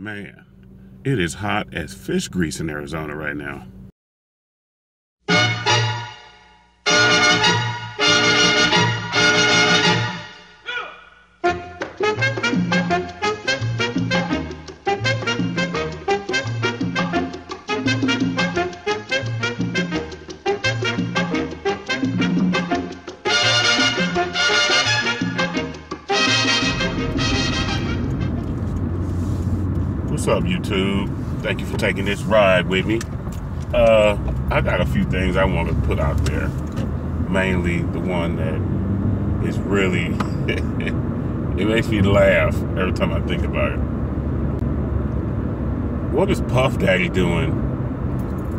Man, it is hot as fish grease in Arizona right now. What's up, YouTube? Thank you for taking this ride with me. I got a few things I want to put out there. Mainly the one that is really, it makes me laugh every time I think about it. What is Puff Daddy doing?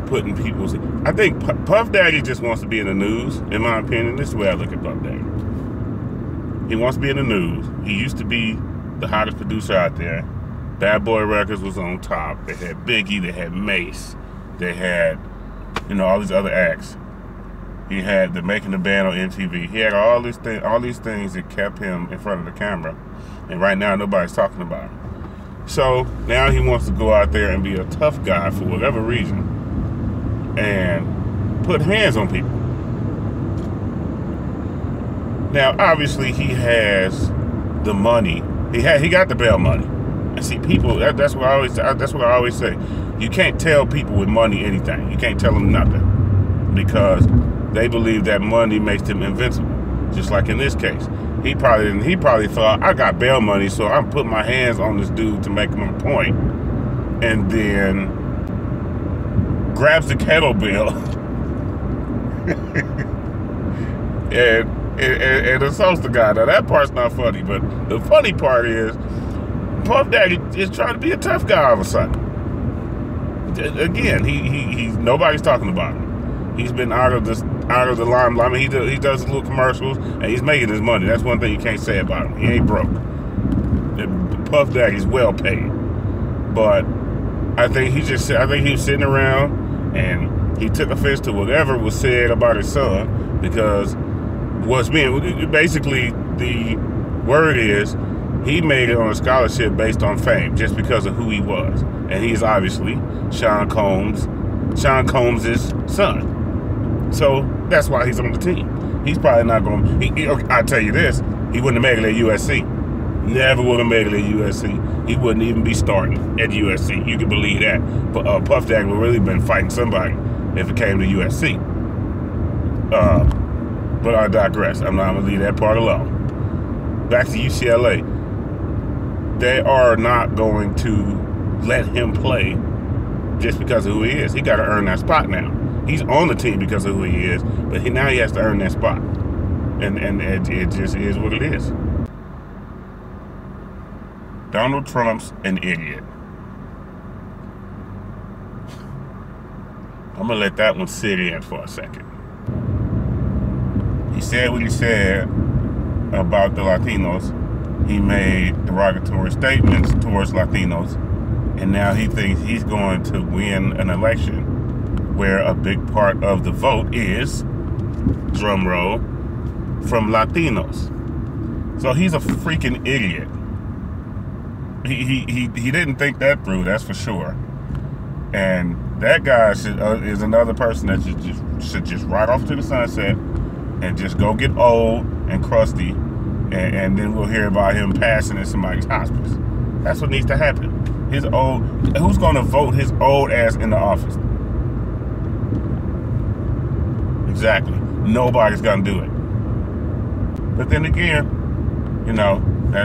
Putting people's... I think Puff Daddy just wants to be in the news, in my opinion. This is the way I look at Puff Daddy. He wants to be in the news. He used to be the hottest producer out there. Bad Boy Records was on top. They had Biggie, they had Mace, they had, all these other acts. He had the Making the Band on MTV. He had all these things that kept him in front of the camera. And right now, nobody's talking about him. So now he wants to go out there and be a tough guy for whatever reason and put hands on people. Now, obviously, he has the money. He got the bail money. And see, people, that's what I always say. You can't tell people with money anything. You can't tell them nothing because they believe that money makes them invincible. Just like in this case, he probably thought, I got bail money, so I'm putting my hands on this dude to make him a point, and then grabs the kettlebell and assaults the guy. Now that part's not funny, but the funny part is Puff Daddy is trying to be a tough guy all of a sudden. Again, he's nobody's talking about him. He's been out of the limelight. I mean, he does little commercials and he's making his money. That's one thing you can't say about him. He ain't broke. Puff Daddy's well paid, but I think he was sitting around and he took offense to whatever was said about his son because basically the word is, he made it on a scholarship based on fame, just because of who he was. And he's obviously Sean Combs' son. So that's why he's on the team. He's probably not going to... I'll tell you this, he wouldn't have made it at USC. Never would have made it at USC. He wouldn't even be starting at USC. You can believe that. But Puff Daddy would really been fighting somebody if it came to USC. But I digress. I'm not going to leave that part alone. Back to UCLA. They are not going to let him play just because of who he is. He got to earn that spot now. He's on the team because of who he is, but now he has to earn that spot. And it just is what it is. Donald Trump's an idiot. I'm going to let that one sit in for a second. He said what he said about the Latinos. He made derogatory statements towards Latinos, and now he thinks he's going to win an election where a big part of the vote is, drum roll, from Latinos. So he's a freaking idiot. He didn't think that through, that's for sure. And that guy is another person that should just ride off to the sunset and just go get old and crusty. And then we'll hear about him passing in somebody's hospice. That's what needs to happen. Who's going to vote his old ass in the office? Exactly. Nobody's going to do it. But then again,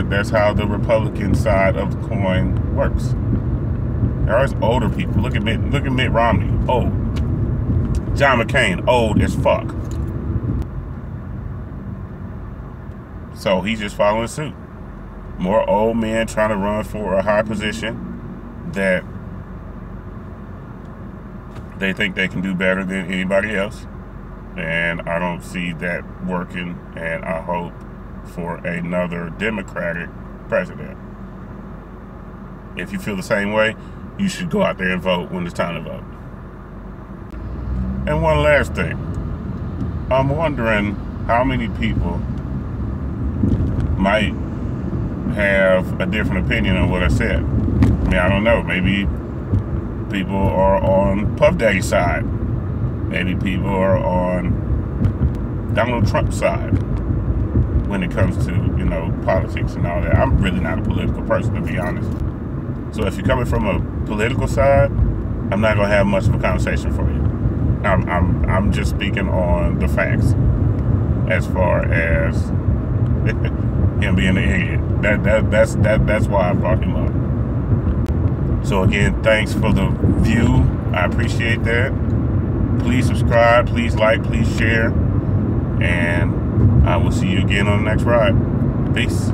that's how the Republican side of the coin works. There are always older people. Look at Mitt Romney, old. John McCain, old as fuck. So he's just following suit. More old men trying to run for a high position that they think they can do better than anybody else. And I don't see that working, and I hope for another Democratic president. If you feel the same way, you should go out there and vote when it's time to vote. And one last thing. I'm wondering how many people might have a different opinion on what I said. mean, I don't know. Maybe people are on Puff Daddy's side. Maybe people are on Donald Trump's side when it comes to, you know, politics and all that. I'm really not a political person, to be honest. So if you're coming from a political side, I'm not gonna have much of a conversation for you. I'm just speaking on the facts as far as him being an idiot. That's why I brought him up. So again, thanks for the view. I appreciate that. Please subscribe, please like, please share, and I will see you again on the next ride. Peace.